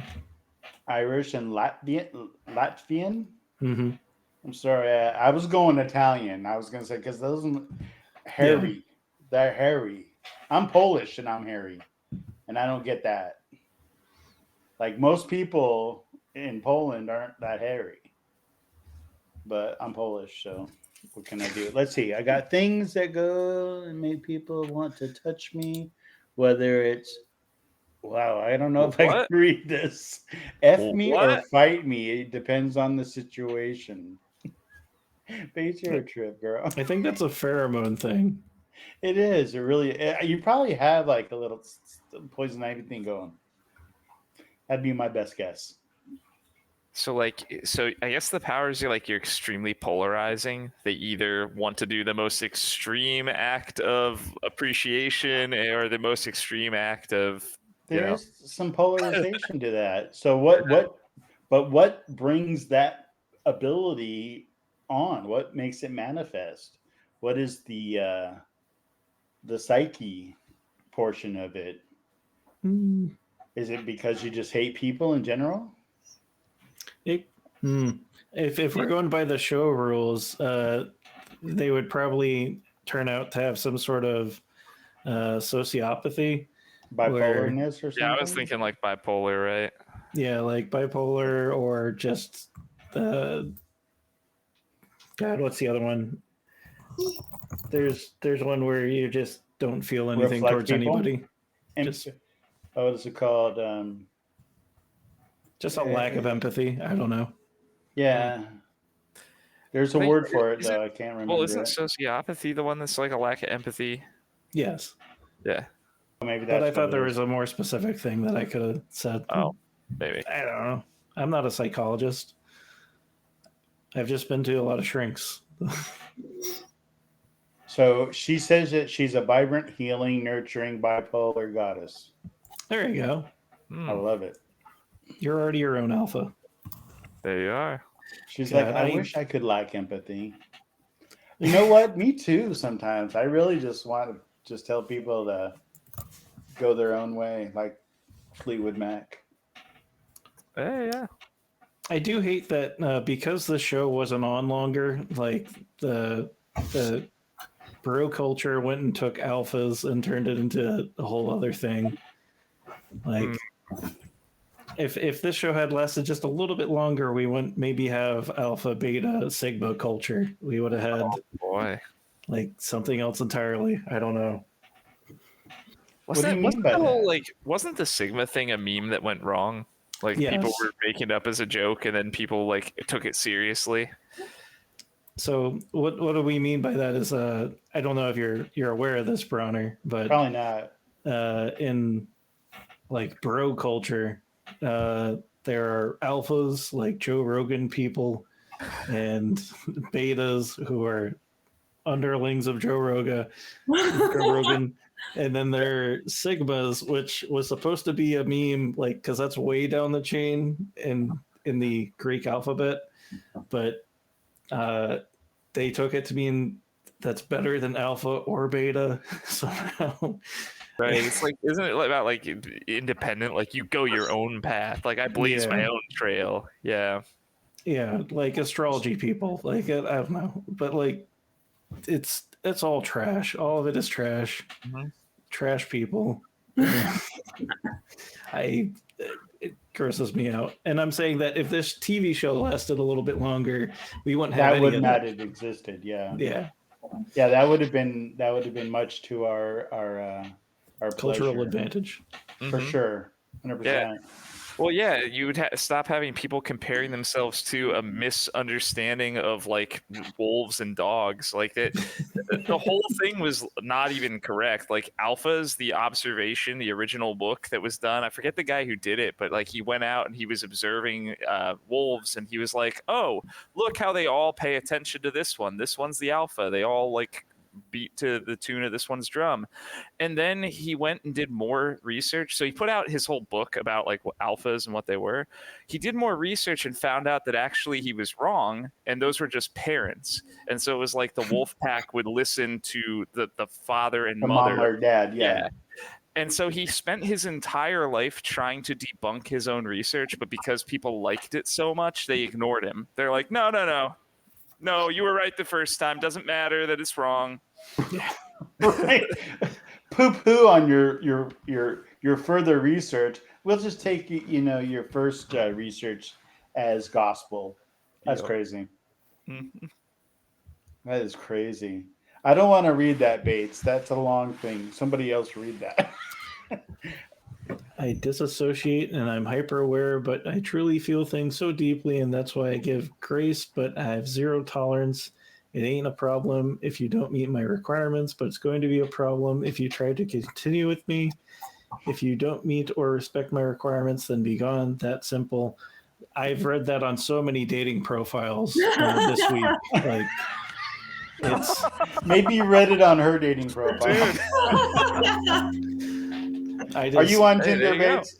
Irish and Latvian? Mm-hmm. I'm sorry, I was going Italian. I was going to say, because those are hairy. Yeah. They're hairy. I'm Polish and I'm hairy. And I don't get that. Like most people in Poland aren't that hairy. But I'm Polish, so what can I do? Let's see. I got things that go and make people want to touch me, whether it's wow, I don't know if I can read this. F me or fight me. It depends on the situation. Base your trip, girl. I think that's a pheromone thing. It is. It really. You probably have like a little poison ivy thing going. That'd be my best guess. So I guess the powers are like you're extremely polarizing. They either want to do the most extreme act of appreciation or the most extreme act of There's some polarization to that. So what brings that ability on? What makes it manifest? What is the psyche portion of it? Is it because you just hate people in general? If we're going by the show rules, they would probably turn out to have some sort of sociopathy. Bipolarness or something? Yeah, I was thinking like bipolar, right? Yeah, like bipolar or just the God, what's the other one? There's one where you just don't feel anything Rough-like towards people? anybody. Just What is it called? just a lack of empathy. I don't know. Yeah. There's a Wait, word for it, is though. I can't remember Well, isn't it. sociopathy the one that's like a lack of empathy? Yes. Yeah. Maybe But that's I thought what it there is. was a more specific thing that I could have said. Oh, maybe. I don't know. I'm not a psychologist. I've just been to a lot of shrinks. So she says that she's a vibrant, healing, nurturing, bipolar goddess. There you go. I love it. You're already your own alpha. There you are. She's God, like, I wish I could lack empathy. You know what? Me too, sometimes. I really just want to just tell people to go their own way, like Fleetwood Mac. Hey, yeah. I do hate that because the show wasn't on longer, like the bro culture went and took alphas and turned it into a whole other thing. Like if this show had lasted just a little bit longer, we wouldn't maybe have alpha, beta, sigma culture. We would have had Boy. like something else entirely. I don't know. What do you mean by that? Wasn't the Sigma thing a meme that went wrong? Like Yes. people were making it up as a joke, and then people like took it seriously. So what do we mean by that is I don't know if you're aware of this, Bronner, but Probably not. in like bro culture, there are alphas like Joe Rogan people and betas who are underlings of Joe Rogan, and then there are sigmas, which was supposed to be a meme, like because that's way down the chain in the Greek alphabet, but they took it to mean that's better than alpha or beta somehow. Right. It's like, isn't it about like independent? Like you go your own path. Like I blaze my own trail. Yeah. Yeah, like astrology people. Like I don't know, but like it's all trash. All of it is trash. Mhm. Trash people. It grosses me out. And I'm saying that if this TV show lasted a little bit longer, we wouldn't have That any would of not that. have existed. Yeah. Yeah, That would have been much to our cultural pleasure. advantage. For sure. 100%. Well, yeah, you would stop having people comparing themselves to a misunderstanding of like wolves and dogs. Like that, the whole thing was not even correct. Like Alpha's the observation, the original book that was done. I forget the guy who did it, but like he went out and he was observing wolves, and he was like, "Oh, look how they all pay attention to this one. This one's the alpha. They all like beat to the tune of this one's drum." And then he went and did more research. So he put out his whole book about like what alphas and what they were. He did more research and found out that actually he was wrong, and those were just parents. And so it was like the wolf pack would listen to the father and The mother. mom or dad, yeah. And so he spent his entire life trying to debunk his own research, but because people liked it so much, they ignored him. They're like, no, you were right the first time. Doesn't matter that it's wrong. Right. Poo on your further research. We'll just take your first research as gospel. That's Yep. crazy. Mhm. That is crazy. I don't want to read that, Bates. That's a long thing. Somebody else read that. I disassociate and I'm hyper aware, but I truly feel things so deeply, and that's why I give grace, but I have zero tolerance. It ain't a problem if you don't meet my requirements, but it's going to be a problem if you try to continue with me. If you don't meet or respect my requirements, then be gone. That simple. I've read that on so many dating profiles this week. Like, it's Maybe you read it on her dating profile. Dude. Are you on Hey, Tinder, there you Bates?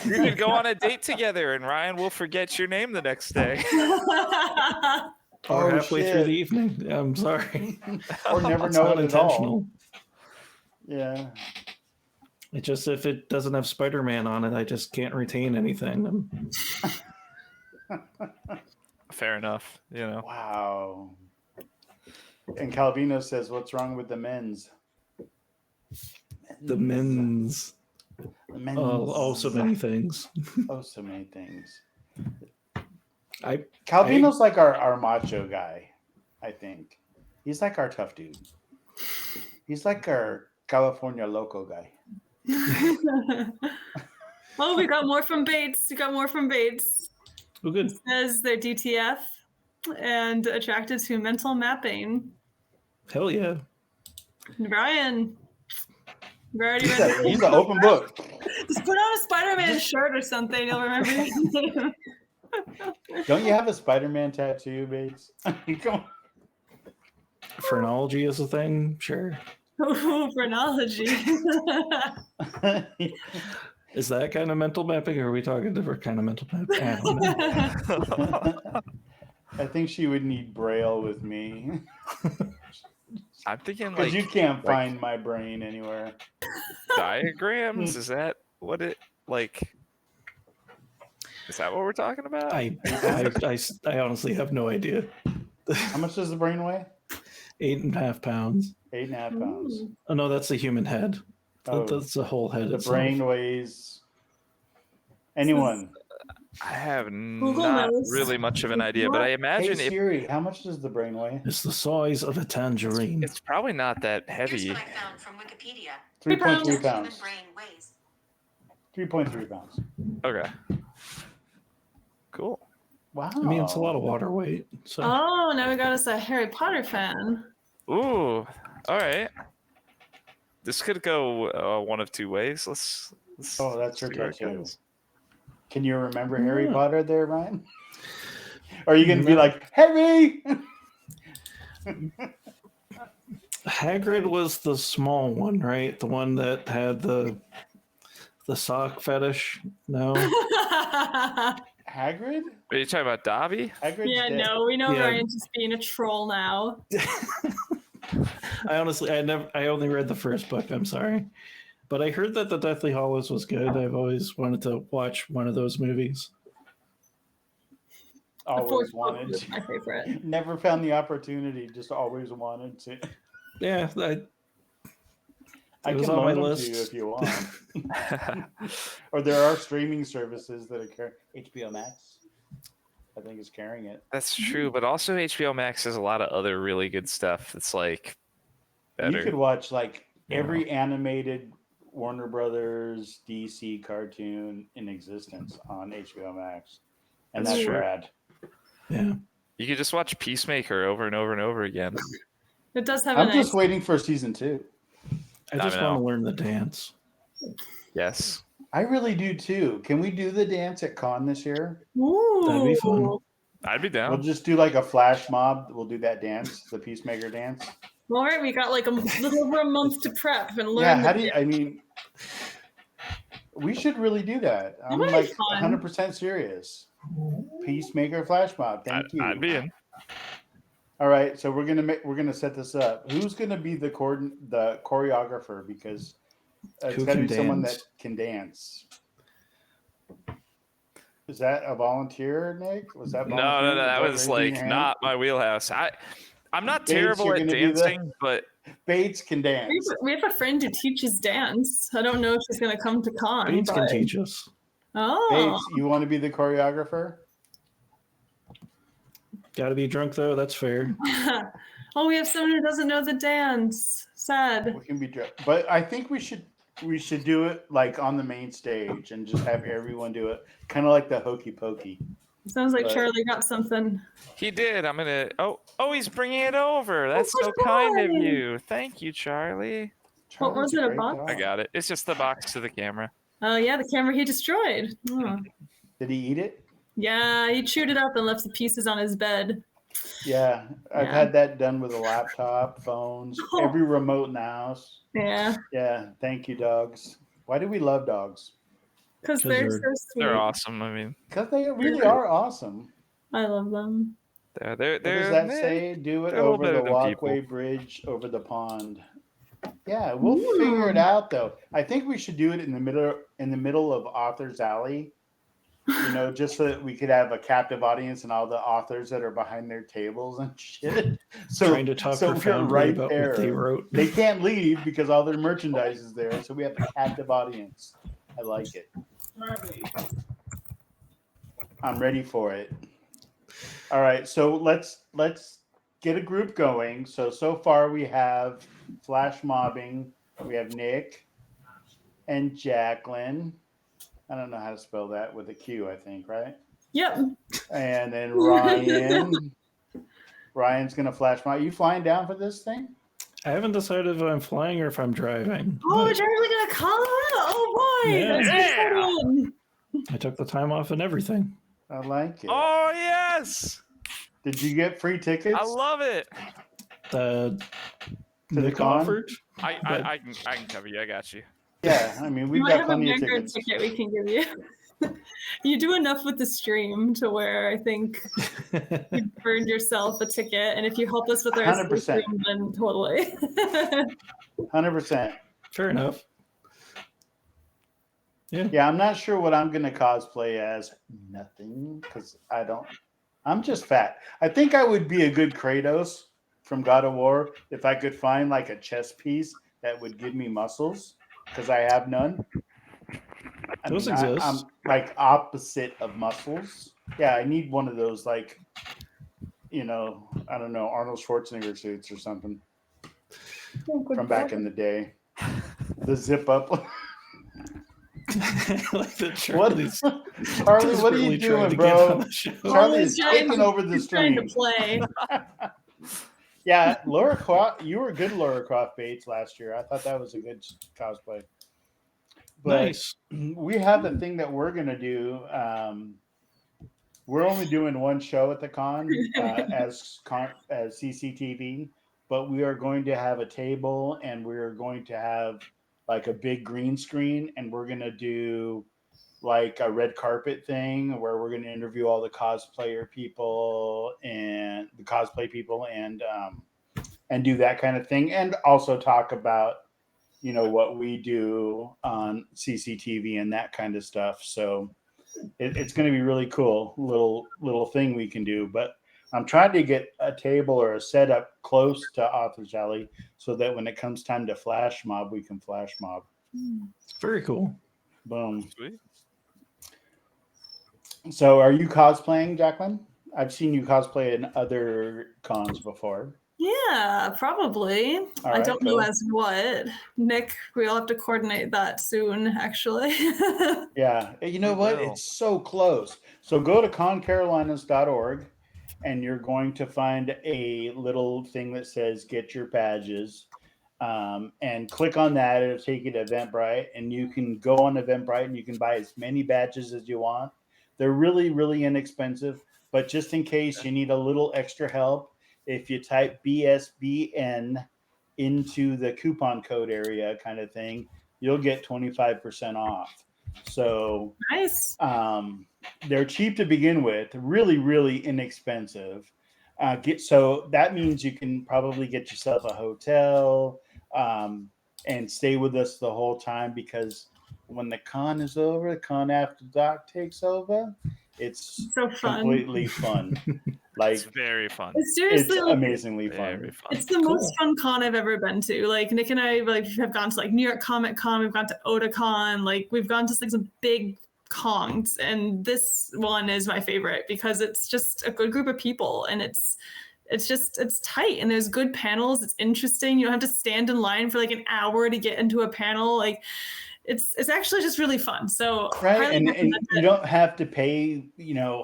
You could go on a date together, and Ryan will forget your name the next day. or halfway through shit. the evening. I'm sorry. Or never It's know not it at all. intentional. Yeah. It's just if it doesn't have Spider-Man on it, I just can't retain anything. Fair enough. Wow. And Calvino says, "What's wrong with the men's?" The men's. Men's. Also many things. Oh, so many things. I Calvino's like our macho guy, I think. He's like our tough dude. He's like our California loco guy. Oh, we got more from Bates. We got more from Bates. Oh, good. It says they're DTF and attracted to mental mapping. Hell yeah. Brian, we're already ready. He's an open book. Just put on a Spider-Man shirt or something. You'll remember his name. Don't you have a Spider-Man tattoo, Bates? Come on. Phrenology is a thing, sure. Ooh, phrenology. Is that kind of mental mapping, or are we talking different kind of mental mapping? I don't know. I think she would need Braille with me. I'm thinking Because like you can't find my brain anywhere. diagrams. Is that what it like? Is that what we're talking about? I honestly have no idea. How much does the brain weigh? 8.5 pounds. 8.5 pounds. Oh no, that's the human head. Oh, That's the whole head the itself. brain weighs. Anyone? I have Google not knows. really much of an idea, but I Hey imagine Siri, how much does the brain weigh? It's the size of a tangerine. it's probably not that Here's heavy. what I found from Wikipedia. 3.3 Human pounds. brain weighs 3.3 pounds. Okay. Cool. Wow. I mean, it's a lot of water weight. So Oh, now we got us a Harry Potter fan. Ooh. All right. This could go one of two ways. Let's Oh, that's her see where it tattoo. goes. Can you remember Yeah. Harry Potter there, Ryan? Or are you going to be like, Harry? Hagrid was the small one, right? The one that had the sock fetish. No, Hagrid? Are you talking about Dobby? Hagrid's Yeah, dead. no, we know Yeah. Ryan's just being a troll now. I only read the first book. I'm sorry, but I heard that the Deathly Hallows was good. I've always wanted to watch one of those movies. The Always fourth book wanted was to. my favorite. Never found the opportunity, just always wanted to. Yeah, I It was can on my loan them list. to you if you want. Or there are streaming services that are carrying HBO Max. I think is carrying it. That's true, but also HBO Max has a lot of other really good stuff that's like better. You could watch like Yeah. every animated Warner Brothers DC cartoon in existence on HBO Max, and That's that's true. rad. yeah. You could just watch Peacemaker over and over and over again. It does have a I'm nice. just waiting for season 2. I just know. want to learn the dance. Yes. I really do too. Can we do the dance at con this year? Ooh. That'd be fun. I'd be We'll down. just do like a flash mob. We'll do that dance, the Peacemaker dance. All right, we got like a little over a month to prep and learn. Yeah, the how do you? I mean, we should really do that. I'm might be like fun. 100% serious. Peacemaker flash mob. Thank you. I'd be in. All right, so we're gonna set this up. Who's gonna be the choreographer? Because it's Who got to can be someone that dance? can dance. Is that a volunteer, Nick? Was that No, volunteer? that Was was raising like your hand? not my wheelhouse. I'm not Bates, terrible you're at gonna be the- dancing, but Bates can dance. We have a friend who teaches dance. I don't know if she's going to come to con. Bates can but- teach us. Oh. Bates, you want to be the choreographer? Got to be drunk though. That's fair. Oh, we have someone who doesn't know the dance. Sad. We can be, but I think we should do it like on the main stage and just have everyone do it, kind of like the hokey pokey. Sounds like But- Charlie got something. he did. I'm gonna. Oh, he's bringing it over. That's so my kind of God. you. Thank you, Charlie. What was Charlie's a it, a great box? dog. I got it. It's just the box to the camera. Oh, yeah, the camera he destroyed. Oh. Did he eat it? Yeah, he chewed it up and left the pieces on his bed. Yeah, I've Yeah. had that done with a laptop, phones, every remote in the house. Yeah, Yeah, thank you, dogs. Why do we love dogs? because 'Cause they're they're- so sweet. They're awesome. I mean, Because they really are awesome. I love them. they're What does that say? Do it they're a little over better the than walkway people. bridge over the pond. Yeah, we'll figure it out though. I think we should do it in the middle of Author's Alley. You know, just so that we could have a captive audience and all the authors that are behind their tables and shit. So, Trying to talk so we're profoundly right about there. what they wrote. They can't leave because all their merchandise is there. So we have a captive audience. I like it. I'm ready for it. All right, so let's get a group going. So far we have flash mobbing. We have Nick and Jacqueline. I don't know how to spell that with a Q, I think, right? Yep. And then Ryan. Ryan's gonna flash mob. You flying down for this thing? I haven't decided if I'm flying or if I'm driving. Oh, but Jerry's gonna call out. Oh boy, Yeah. that's exciting. I took the time off and everything. I like it. Oh yes, Did you get free tickets? I love it. The the Nick con? offered. I can cover you. I got you. Yeah, I mean We we've might got have a plenty of Vanguard tickets. ticket we can give you. You do enough with the stream to where I think you burned yourself a ticket, and if you help us with our 100%. stream, then totally. 100%. Fair enough. Yeah, I'm not sure what I'm gonna cosplay as. Nothing, because I'm just fat. I think I would be a good Kratos from God of War if I could find like a chest piece that would give me muscles, because I have none. Those exist. I'm like opposite of muscles. Yeah, I need one of those, like, I don't know, Arnold Schwarzenegger suits or something from back in the day. The zip up. Like the Charlie, Charlie's what are you doing, bro? Charlie is taking over the trying to stream. play. Yeah, Laura Croft, you were good Laura Croft Bates last year. I thought that was a good cosplay. But Nice. we have a thing that we're gonna do. We're only doing one show at the con as CCTV, but we are going to have a table and we're going to have like a big green screen, and we're gonna do like a red carpet thing where we're going to interview all the cosplay people and do that kind of thing, and also talk about what we do on CCTV and that kind of stuff. So it's going to be really cool little thing we can do. But I'm trying to get a table or a setup close to Author's Alley so that when it comes time to flash mob, we can flash mob. Very cool. Boom. Sweet. So are you cosplaying, Jacqueline? I've seen you cosplay in other cons before. Yeah, probably. All I right, don't cool. know as what. Nick, we'll have to coordinate that soon, actually. Yeah. You know We what? will. It's so close. So go to concarolinas.org and you're going to find a little thing that says get your badges. And click on that. It'll take you to Eventbrite, and you can go on Eventbrite and you can buy as many badges as you want. They're really, really inexpensive, but just in case you need a little extra help, if you type BSBN into the coupon code area kind of thing, you'll get 25% off. So Nice. they're cheap to begin with, really, really inexpensive. So that means you can probably get yourself a hotel and stay with us the whole time, because when the con is over, the con after dark takes over, it's So fun. completely fun. Like, It's very fun. It's seriously it's like, amazingly fun. Very fun. it's the most fun con I've ever been to. Like Nick and I have gone to like New York Comic Con, we've gone to Otakon, like we've gone to like some big cons, and this one is my favorite because it's just a good group of people, and it's tight, and there's good panels. It's interesting. You don't have to stand in line for like an hour to get into a panel. Like it's actually just really fun. So Right, and you don't have to pay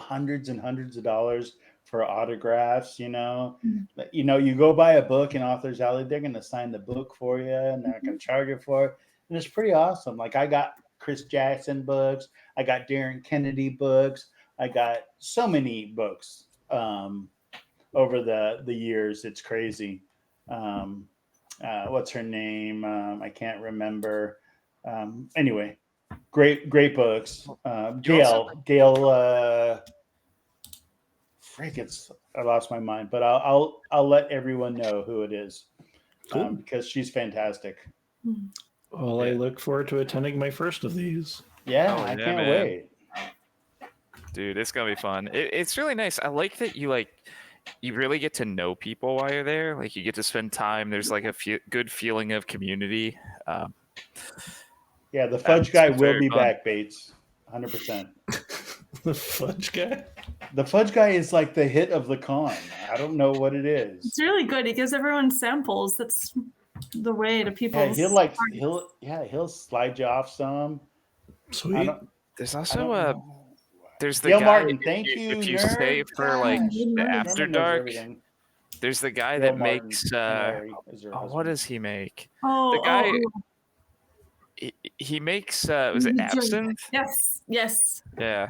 hundreds and hundreds of dollars for autographs. You go buy a book in Author's Alley, they're going to sign the book for you, and they're going to charge you for it, and it's pretty awesome. Like, I got Chris Jackson books, I got Darren Kennedy books, I got so many books over the years. It's crazy. What's her name? I can't remember. Anyway, great books. Gail. I lost my mind, but I'll let everyone know who it is, because she's fantastic. Well, I look forward to attending my first of these. Yeah, I can't wait. Dude, it's gonna be fun. It's really nice. I like that you really get to know people while you're there. Like, you get to spend time. There's like a good feeling of community. Yeah, the fudge guy It's will very be fun. back, Bates. 100%. The fudge guy. The fudge guy is like the hit of the con. I don't know what it is. It's really good. He gives everyone samples. That's the way to Yeah, people's. he'll slide you off some. I Sweet. don't There's I also don't know. there's the Gail guy Martin, thank you, if you nerd. stay for like Gosh, the Nerd. after Sherman knows dark. everything. There's the guy Gail that Martin makes and Larry is her what husband. does he make? Oh, The guy oh. he makes was it The drink. absinthe? Yes. Yeah.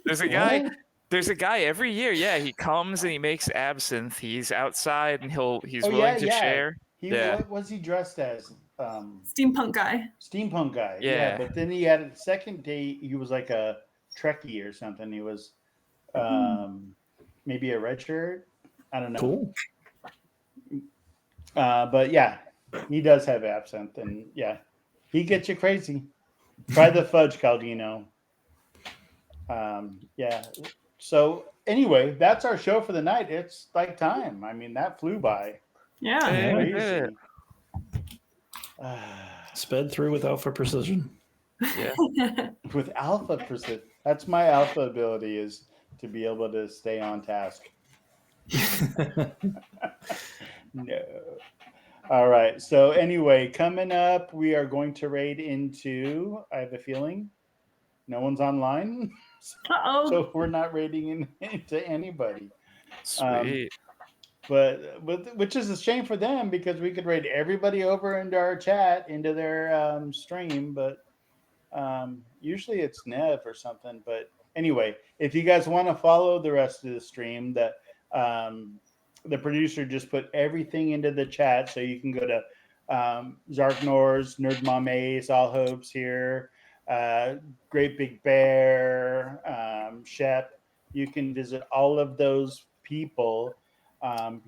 There's a guy. What? There's a guy every year. Yeah, he comes and he makes absinthe. He's outside and he's Oh, willing yeah, to yeah. share. Yeah. What was he dressed as? Steampunk guy. Steampunk guy. Yeah. But then he had a second day. He was like a Trekkie or something. He was maybe a red shirt. I don't know. Cool. But yeah, he does have absinthe, and yeah, he gets you crazy. Try the fudge Caldino. Yeah. So anyway, that's our show for the night. It's like time. I mean, that flew by. Yeah. Hey, we did Crazy. it. Sped through with alpha precision. Yeah. With alpha precision, that's my alpha ability, is to be able to stay on task. No. All right. So anyway, coming up, we are going to raid into. I have a feeling no one's online, Uh-oh. so we're not raiding into anybody. Sweet. But which is a shame for them, because we could raid everybody over into our chat, into their stream, but usually it's Nev or something. But anyway, if you guys want to follow the rest of the stream, that the producer just put everything into the chat, so you can go to Zarknor's, Nerd Mom Ace, All Hopes here, Great Big Bear, Shep. You can visit all of those people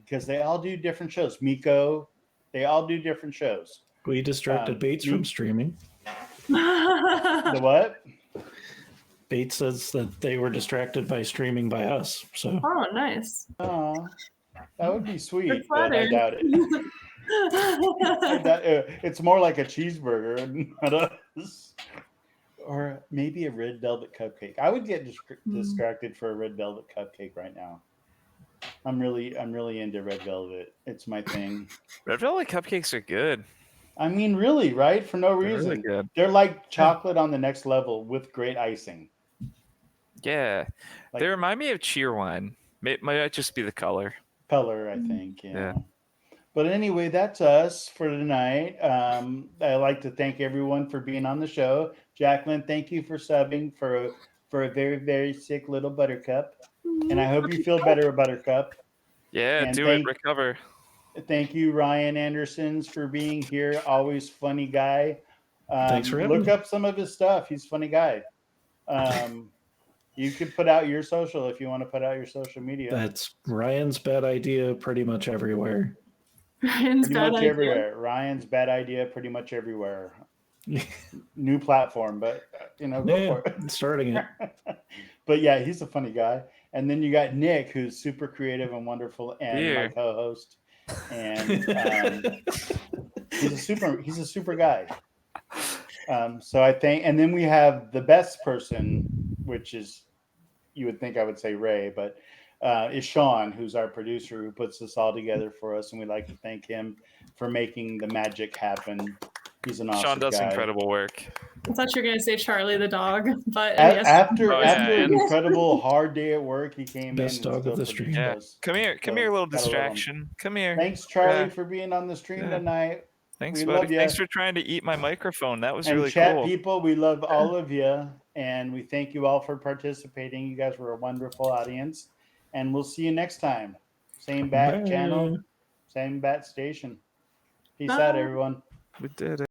because they all do different shows. Miko, they all do different shows. We distracted Bates from streaming. The what? Bates says that they were distracted by streaming by us. So Oh, nice. Oh, that would be sweet, That's but I flattered. doubt it. It's more like a cheeseburger, not us. Or maybe a red velvet cupcake. I would get distracted for a red velvet cupcake right now. I'm really into red velvet. It's my thing. Red velvet cupcakes are good. I mean, really, right? For no They're reason. really good. They're like chocolate on the next level with great icing. Yeah. Like- They remind me of cheer wine. Might just be the color. Color, I think. Yeah. But anyway, that's us for tonight. I'd like to thank everyone for being on the show. Jacqueline, thank you for subbing for a very, very sick little Buttercup. And I hope you feel better, Buttercup. Yeah, And recover. Thank you, Ryan Andersons, for being here. Always funny guy. Thanks for having look me. up some of his stuff. He's a funny guy. You could put out your social if you want to put out your social media. that's Ryan's bad idea pretty much everywhere. Ryan's Pretty bad much idea. everywhere. Ryan's bad idea pretty much everywhere. New platform, but go for it. Starting it. But yeah, he's a funny guy. And then you got Nick, who's super creative and wonderful, and my co-host. And he's a super guy. So I think, and then we have the best person, which is, you would think I would say Ray, but is Sean, who's our producer, who puts this all together for us, and we'd like to thank him for making the magic happen. He's an awesome Sean does guy. incredible work. I thought you were gonna say Charlie the dog, but yes. After and- an incredible hard day at work, he came Best in. dog of the stream. Yeah. Come here, So, little gotta love him. distraction. Come here. Thanks, Charlie, Yeah. for being on the stream Yeah. tonight. Thanks, we buddy. love ya. Thanks for trying to eat my microphone. That was And really chat cool. people, we love all of you, and we thank you all for participating. You guys were a wonderful audience, and we'll see you next time. Same bat Bye. channel, same bat station. Peace Bye. out, everyone. We did it.